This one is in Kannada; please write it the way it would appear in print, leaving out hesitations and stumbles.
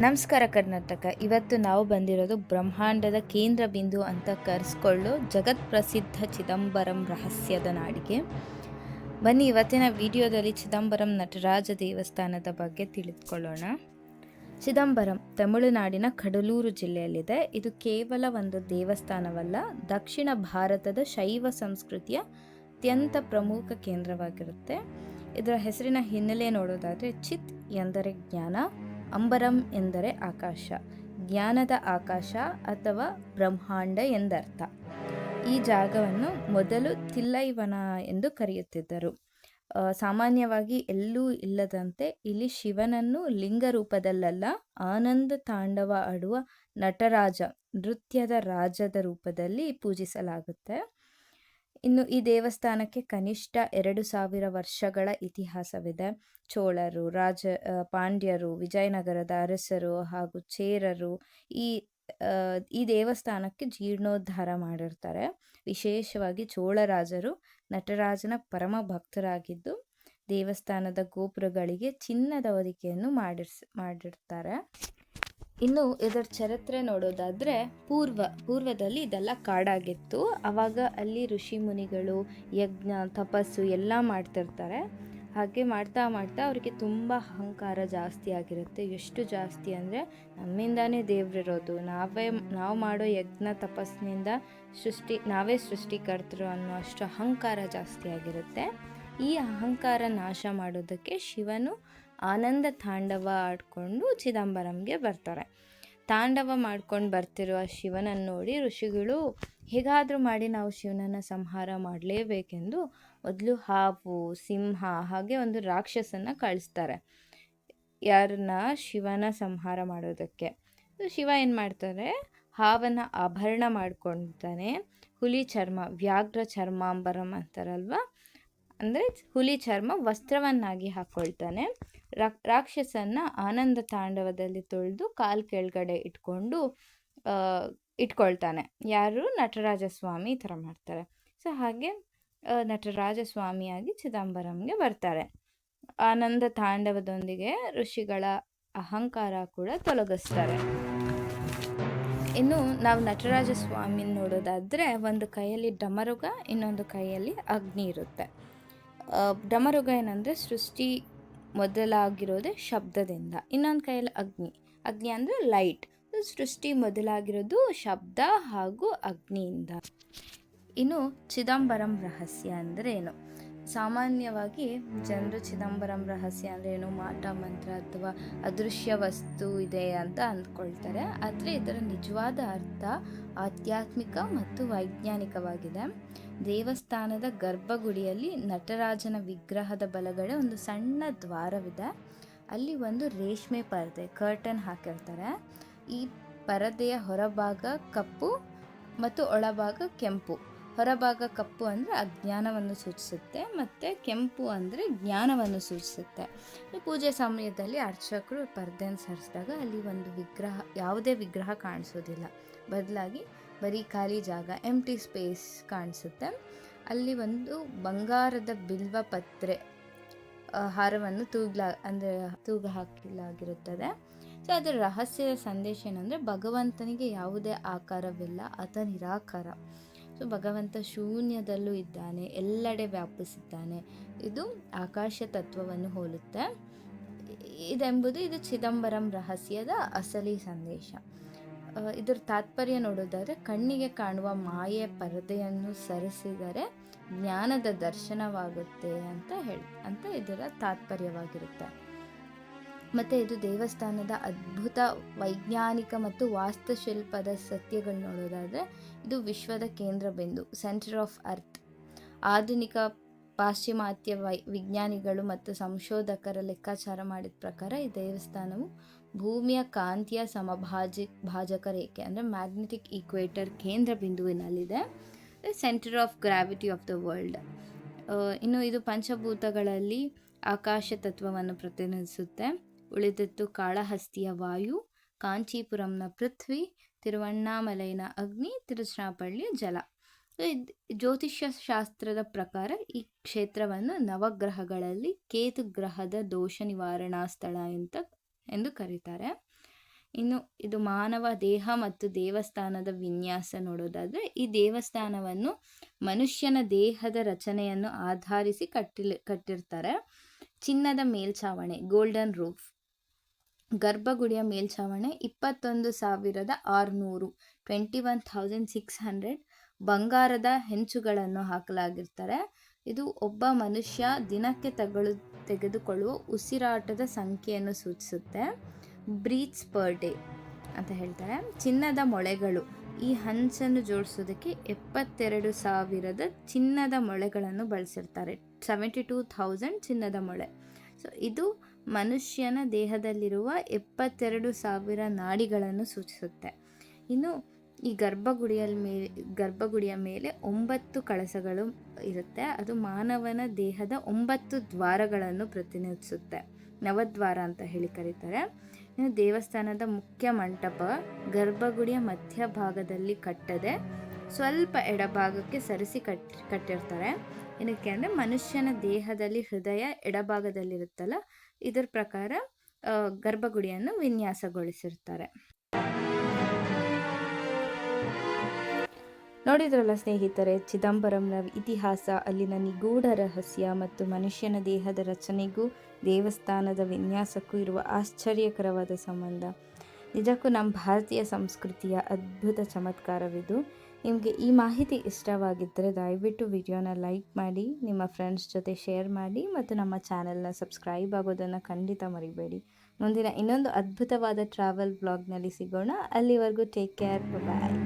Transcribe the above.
ನಮಸ್ಕಾರ ಕರ್ನಾಟಕ. ಇವತ್ತು ನಾವು ಬಂದಿರೋದು ಬ್ರಹ್ಮಾಂಡದ ಕೇಂದ್ರ ಬಿಂದು ಅಂತ ಕರೆಸ್ಕೊಳ್ಳೋ ಜಗತ್ ಪ್ರಸಿದ್ಧ ಚಿದಂಬರಂ ರಹಸ್ಯದ ನಾಡಿಗೆ. ಬನ್ನಿ ಇವತ್ತಿನ ವಿಡಿಯೋದಲ್ಲಿ ಚಿದಂಬರಂ ನಟರಾಜ ದೇವಸ್ಥಾನದ ಬಗ್ಗೆ ತಿಳಿದುಕೊಳ್ಳೋಣ. ಚಿದಂಬರಂ ತಮಿಳುನಾಡಿನ ಕಡಲೂರು ಜಿಲ್ಲೆಯಲ್ಲಿದೆ. ಇದು ಕೇವಲ ಒಂದು ದೇವಸ್ಥಾನವಲ್ಲ, ದಕ್ಷಿಣ ಭಾರತದ ಶೈವ ಸಂಸ್ಕೃತಿಯ ಅತ್ಯಂತ ಪ್ರಮುಖ ಕೇಂದ್ರವಾಗಿರುತ್ತೆ. ಇದರ ಹೆಸರಿನ ಹಿನ್ನೆಲೆ ನೋಡೋದಾದರೆ ಚಿತ್ ಎಂದರೆ ಜ್ಞಾನ, ಅಂಬರಂ ಎಂದರೆ ಆಕಾಶ, ಜ್ಞಾನದ ಆಕಾಶ ಅಥವಾ ಬ್ರಹ್ಮಾಂಡ ಎಂದರ್ಥ. ಈ ಜಾಗವನ್ನು ಮೊದಲು ತಿಲ್ಲೈವನ ಎಂದು ಕರೆಯುತ್ತಿದ್ದರು. ಸಾಮಾನ್ಯವಾಗಿ ಎಲ್ಲೂ ಇಲ್ಲದಂತೆ ಇಲ್ಲಿ ಶಿವನನ್ನು ಲಿಂಗ ರೂಪದಲ್ಲ, ಆನಂದ ತಾಂಡವ ಆಡುವ ನಟರಾಜ, ನೃತ್ಯದ ರಾಜದ ರೂಪದಲ್ಲಿ ಪೂಜಿಸಲಾಗುತ್ತೆ. ಇನ್ನು ಈ ದೇವಸ್ಥಾನಕ್ಕೆ ಕನಿಷ್ಠ 2000 ವರ್ಷಗಳ ಇತಿಹಾಸವಿದೆ. ಚೋಳರು, ಪಾಂಡ್ಯರು, ವಿಜಯನಗರದ ಅರಸರು ಹಾಗೂ ಚೇರರು ಈ ದೇವಸ್ಥಾನಕ್ಕೆ ಜೀರ್ಣೋದ್ಧಾರ ಮಾಡಿರ್ತಾರೆ. ವಿಶೇಷವಾಗಿ ಚೋಳರಾಜರು ನಟರಾಜನ ಪರಮ ಭಕ್ತರಾಗಿದ್ದು ದೇವಸ್ಥಾನದ ಗೋಪುರಗಳಿಗೆ ಚಿನ್ನದ ಹೊದಿಕೆಯನ್ನು ಮಾಡಿರ್ತಾರೆ. ಇನ್ನು ಇದರ ಚರಿತ್ರೆ ನೋಡೋದಾದರೆ ಪೂರ್ವದಲ್ಲಿ ಇದೆಲ್ಲ ಕಾಡಾಗಿತ್ತು. ಆವಾಗ ಅಲ್ಲಿ ಋಷಿ ಮುನಿಗಳು ಯಜ್ಞ ತಪಸ್ಸು ಎಲ್ಲ ಮಾಡ್ತಿರ್ತಾರೆ. ಹಾಗೆ ಮಾಡ್ತಾ ಅವರಿಗೆ ತುಂಬ ಅಹಂಕಾರ ಜಾಸ್ತಿ ಆಗಿರುತ್ತೆ. ಎಷ್ಟು ಜಾಸ್ತಿ ಅಂದರೆ ನಮ್ಮಿಂದಾನೇ ದೇವರಿರೋದು, ನಾವು ಮಾಡೋ ಯಜ್ಞ ತಪಸ್ಸಿನಿಂದ ನಾವೇ ಸೃಷ್ಟಿಕರ್ತರು ಅನ್ನೋ ಅಷ್ಟು ಅಹಂಕಾರ ಜಾಸ್ತಿ ಆಗಿರುತ್ತೆ. ಈ ಅಹಂಕಾರ ನಾಶ ಮಾಡೋದಕ್ಕೆ ಶಿವನು ಆನಂದ ತಾಂಡವ ಆಡಿಕೊಂಡು ಚಿದಂಬರಂಗೆ ಬರ್ತಾರೆ. ತಾಂಡವ ಮಾಡ್ಕೊಂಡು ಬರ್ತಿರೋ ಶಿವನನ್ನು ನೋಡಿ ಋಷಿಗಳು ಹೇಗಾದರೂ ಮಾಡಿ ನಾವು ಶಿವನನ್ನು ಸಂಹಾರ ಮಾಡಲೇಬೇಕೆಂದು ಮೊದಲು ಹಾವು, ಸಿಂಹ ಹಾಗೆ ಒಂದು ರಾಕ್ಷಸನ್ನು ಕಳಿಸ್ತಾರೆ. ಯಾರನ್ನ? ಶಿವನ ಸಂಹಾರ ಮಾಡೋದಕ್ಕೆ. ಶಿವ ಏನು ಮಾಡ್ತಾರೆ, ಹಾವನ್ನು ಆಭರಣ ಮಾಡ್ಕೊಳ್ತಾನೆ. ಹುಲಿ ಚರ್ಮ, ವ್ಯಾಘ್ರ ಚರ್ಮಾಂಬರಂ ಅಂತಾರಲ್ವ, ಅಂದರೆ ಹುಲಿ ಚರ್ಮ ವಸ್ತ್ರವನ್ನಾಗಿ ಹಾಕ್ಕೊಳ್ತಾನೆ. ರಾಕ್ಷಸನ್ನ ಆನಂದ ತಾಂಡವದಲ್ಲಿ ತೊಳೆದು ಕಾಲು ಕೆಳಗಡೆ ಇಟ್ಕೊಳ್ತಾನೆ. ಯಾರು? ನಟರಾಜ ಸ್ವಾಮಿ ಈ ಥರ ಮಾಡ್ತಾರೆ. ಸೊ ಹಾಗೆ ನಟರಾಜ ಸ್ವಾಮಿಯಾಗಿ ಚಿದಂಬರಂಗೆ ಬರ್ತಾರೆ. ಆನಂದ ತಾಂಡವದೊಂದಿಗೆ ಋಷಿಗಳ ಅಹಂಕಾರ ಕೂಡ ತೊಲಗಿಸ್ತಾರೆ. ಇನ್ನು ನಾವು ನಟರಾಜ ಸ್ವಾಮಿನ ನೋಡೋದಾದರೆ ಒಂದು ಕೈಯಲ್ಲಿ ಡಮರುಗ, ಇನ್ನೊಂದು ಕೈಯಲ್ಲಿ ಅಗ್ನಿ ಇರುತ್ತೆ. ಡಮರುಗ ಏನಂದರೆ ಸೃಷ್ಟಿ ಮೊದಲಾಗಿರೋದೇ ಶಬ್ದದಿಂದ, ಇನ್ನೊಂದು ಕೈಯಲ್ಲಿ ಅಗ್ನಿ ಅಂದರೆ ಲೈಟ್. ಸೃಷ್ಟಿ ಮೊದಲಾಗಿರೋದು ಶಬ್ದ ಹಾಗೂ ಅಗ್ನಿಯಿಂದ. ಇನ್ನು ಚಿದಂಬರಂ ರಹಸ್ಯ ಅಂದರೆ ಏನು? ಸಾಮಾನ್ಯವಾಗಿ ಜನರು ಚಿದಂಬರಂ ರಹಸ್ಯ ಅಂದರೆ ಏನು, ಮಾಟ ಮಂತ್ರ ಅಥವಾ ಅದೃಶ್ಯ ವಸ್ತು ಇದೆ ಅಂತ ಅಂದ್ಕೊಳ್ತಾರೆ. ಆದರೆ ಇದರ ನಿಜವಾದ ಅರ್ಥ ಆಧ್ಯಾತ್ಮಿಕ ಮತ್ತು ವೈಜ್ಞಾನಿಕವಾಗಿದೆ. ದೇವಸ್ಥಾನದ ಗರ್ಭಗುಡಿಯಲ್ಲಿ ನಟರಾಜನ ವಿಗ್ರಹದ ಬಲಗಡೆ ಒಂದು ಸಣ್ಣ ದ್ವಾರವಿದೆ. ಅಲ್ಲಿ ಒಂದು ರೇಷ್ಮೆ ಪರದೆ, ಕರ್ಟನ್ ಹಾಕಿರ್ತಾರೆ. ಈ ಪರದೆಯ ಹೊರಭಾಗ ಕಪ್ಪು ಮತ್ತು ಒಳಭಾಗ ಕೆಂಪು. ಹೊರಭಾಗ ಕಪ್ಪು ಅಂದರೆ ಅಜ್ಞಾನವನ್ನು ಸೂಚಿಸುತ್ತೆ ಮತ್ತು ಕೆಂಪು ಅಂದರೆ ಜ್ಞಾನವನ್ನು ಸೂಚಿಸುತ್ತೆ. ಪೂಜೆ ಸಮಯದಲ್ಲಿ ಅರ್ಚಕರು ಪರದೆಯನ್ನು ಸರಿಸಿದಾಗ ಅಲ್ಲಿ ಒಂದು ಯಾವುದೇ ವಿಗ್ರಹ ಕಾಣಿಸೋದಿಲ್ಲ. ಬದಲಾಗಿ ಬರೀ ಖಾಲಿ ಜಾಗ, ಎಂಟಿ ಸ್ಪೇಸ್ ಕಾಣಿಸುತ್ತೆ. ಅಲ್ಲಿ ಒಂದು ಬಂಗಾರದ ಬಿಲ್ವ ಪತ್ರೆ ಹಾರವನ್ನು ತೂಗು ಹಾಕಲಾಗಿರುತ್ತದೆ. ಸೊ ಅದರ ರಹಸ್ಯದ ಸಂದೇಶ ಏನಂದರೆ ಭಗವಂತನಿಗೆ ಯಾವುದೇ ಆಕಾರವಿಲ್ಲ, ಆತ ನಿರಾಕಾರ. ಸೊ ಭಗವಂತ ಶೂನ್ಯದಲ್ಲೂ ಇದ್ದಾನೆ, ಎಲ್ಲೆಡೆ ವ್ಯಾಪಿಸಿದ್ದಾನೆ. ಇದು ಆಕಾಶ ತತ್ವವನ್ನು ಹೋಲುತ್ತೆ. ಇದು ಚಿದಂಬರಂ ರಹಸ್ಯದ ಅಸಲಿ ಸಂದೇಶ. ಇದರ ತಾತ್ಪರ್ಯ ನೋಡೋದಾದರೆ ಕಣ್ಣಿಗೆ ಕಾಣುವ ಮಾಯೆಯ ಪರದೆಯನ್ನು ಸರಿಸಿದರೆ ಜ್ಞಾನದ ದರ್ಶನವಾಗುತ್ತೆ ಅಂತ ಇದರ ತಾತ್ಪರ್ಯವಾಗಿರುತ್ತೆ. ಮತ್ತು ಇದು ದೇವಸ್ಥಾನದ ಅದ್ಭುತ ವೈಜ್ಞಾನಿಕ ಮತ್ತು ವಾಸ್ತುಶಿಲ್ಪದ ಸತ್ಯಗಳು ನೋಡೋದಾದರೆ ಇದು ವಿಶ್ವದ ಕೇಂದ್ರ ಬಿಂದು, ಸೆಂಟರ್ ಆಫ್ ಅರ್ತ್. ಆಧುನಿಕ ಪಾಶ್ಚಿಮಾತ್ಯ ವಿಜ್ಞಾನಿಗಳು ಮತ್ತು ಸಂಶೋಧಕರ ಲೆಕ್ಕಾಚಾರ ಮಾಡಿದ ಪ್ರಕಾರ ಈ ದೇವಸ್ಥಾನವು ಭೂಮಿಯ ಕಾಂತೀಯ ಸಮಭಾಜಕ ರೇಖೆ ಅಂದರೆ ಮ್ಯಾಗ್ನೆಟಿಕ್ ಈಕ್ವೇಟರ್ ಕೇಂದ್ರ ಬಿಂದುವಿನಲ್ಲಿದೆ, centre of gravity of the world. ಇನ್ನು ಇದು ಪಂಚಭೂತಗಳಲ್ಲಿ ಆಕಾಶ ತತ್ವವನ್ನು ಪ್ರತಿನಿಧಿಸುತ್ತೆ. ಉಳಿದದ್ದು ಕಾಳಹಸ್ತಿಯ ವಾಯು, ಕಾಂಚೀಪುರಂನ ಪೃಥ್ವಿ, ತಿರುವಣ್ಣಾಮಲೈನ ಅಗ್ನಿ, ತಿರುಚಿರಾಪಳ್ಳಿಯ ಜಲ. ಜ್ಯೋತಿಷ್ಯ ಶಾಸ್ತ್ರದ ಪ್ರಕಾರ ಈ ಕ್ಷೇತ್ರವನ್ನು ನವಗ್ರಹಗಳಲ್ಲಿ ಕೇತು ಗ್ರಹದ ದೋಷ ನಿವಾರಣಾ ಸ್ಥಳ ಎಂದು ಕರೀತಾರೆ. ಇನ್ನು ಇದು ಮಾನವ ದೇಹ ಮತ್ತು ದೇವಸ್ಥಾನದ ವಿನ್ಯಾಸ ನೋಡೋದಾದರೆ, ಈ ದೇವಸ್ಥಾನವನ್ನು ಮನುಷ್ಯನ ದೇಹದ ರಚನೆಯನ್ನು ಆಧರಿಸಿ ಕಟ್ಟಿರ್ತಾರೆ. ಚಿನ್ನದ ಮೇಲ್ಛಾವಣಿ, ಗೋಲ್ಡನ್ ರೂಫ್. ಗರ್ಭಗುಡಿಯ ಮೇಲ್ಛಾವಣಿ 21,600, 21,600 ಬಂಗಾರದ ಹೆಂಚುಗಳನ್ನು ಹಾಕಲಾಗಿರ್ತಾರೆ. ಇದು ಒಬ್ಬ ಮನುಷ್ಯ ದಿನಕ್ಕೆ ತೆಗೆದುಕೊಳ್ಳುವ ಉಸಿರಾಟದ ಸಂಖ್ಯೆಯನ್ನು ಸೂಚಿಸುತ್ತೆ. ಬ್ರೀತ್ಸ್ ಪರ್ ಡೇ ಅಂತ ಹೇಳ್ತಾರೆ. ಚಿನ್ನದ ಮೊಳೆಗಳು, ಈ ಹಂಚನ್ನು ಜೋಡಿಸೋದಕ್ಕೆ 72,000 ಚಿನ್ನದ ಮೊಳೆಗಳನ್ನು ಬಳಸಿರ್ತಾರೆ. 72,000 ಚಿನ್ನದ ಮೊಳೆ. ಸೊ ಇದು ಮನುಷ್ಯನ ದೇಹದಲ್ಲಿರುವ 72,000 ನಾಡಿಗಳನ್ನು ಸೂಚಿಸುತ್ತೆ. ಇನ್ನು ಈ ಗರ್ಭಗುಡಿಯ ಮೇಲೆ 9 ಕಳಸಗಳು ಇರುತ್ತೆ. ಅದು ಮಾನವನ ದೇಹದ 9 ದ್ವಾರಗಳನ್ನು ಪ್ರತಿನಿಧಿಸುತ್ತೆ. ನವದ್ವಾರ ಅಂತ ಹೇಳಿ ಕರೀತಾರೆ. ಇನ್ನು ದೇವಸ್ಥಾನದ ಮುಖ್ಯ ಮಂಟಪ ಗರ್ಭಗುಡಿಯ ಮಧ್ಯಭಾಗದಲ್ಲಿ ಕಟ್ಟದೆ ಸ್ವಲ್ಪ ಎಡಭಾಗಕ್ಕೆ ಸರಿಸಿ ಕಟ್ಟಿರ್ತಾರೆ. ಏನಕ್ಕೆ ಅಂದರೆ ಮನುಷ್ಯನ ದೇಹದಲ್ಲಿ ಹೃದಯ ಎಡಭಾಗದಲ್ಲಿರುತ್ತಲ್ಲ, ಇದರ ಪ್ರಕಾರ ಗರ್ಭಗುಡಿಯನ್ನು ವಿನ್ಯಾಸಗೊಳಿಸಿರ್ತಾರೆ. ನೋಡಿದ್ರಲ್ಲ ಸ್ನೇಹಿತರೆ, ಚಿದಂಬರಂನ ಇತಿಹಾಸ, ಅಲ್ಲಿನ ನಿಗೂಢ ರಹಸ್ಯ ಮತ್ತು ಮನುಷ್ಯನ ದೇಹದ ರಚನೆಗೂ ದೇವಸ್ಥಾನದ ವಿನ್ಯಾಸಕ್ಕೂ ಇರುವ ಆಶ್ಚರ್ಯಕರವಾದ ಸಂಬಂಧ. ನಿಜಕ್ಕೂ ನಮ್ಮ ಭಾರತೀಯ ಸಂಸ್ಕೃತಿಯ ಅದ್ಭುತ ಚಮತ್ಕಾರವಿದು. ನಿಮಗೆ ಈ ಮಾಹಿತಿ ಇಷ್ಟವಾಗಿದ್ದರೆ ದಯವಿಟ್ಟು ವಿಡಿಯೋನ ಲೈಕ್ ಮಾಡಿ, ನಿಮ್ಮ ಫ್ರೆಂಡ್ಸ್ ಜೊತೆ ಶೇರ್ ಮಾಡಿ ಮತ್ತು ನಮ್ಮ ಚಾನೆಲ್ನ ಸಬ್ಸ್ಕ್ರೈಬ್ ಆಗೋದನ್ನು ಖಂಡಿತ ಮರಿಬೇಡಿ. ಮುಂದಿನ ಇನ್ನೊಂದು ಅದ್ಭುತವಾದ ಟ್ರಾವೆಲ್ ಬ್ಲಾಗ್ನಲ್ಲಿ ಸಿಗೋಣ. ಅಲ್ಲಿವರೆಗೂ ಟೇಕ್ ಕೇರ್, ಬಾಯ್.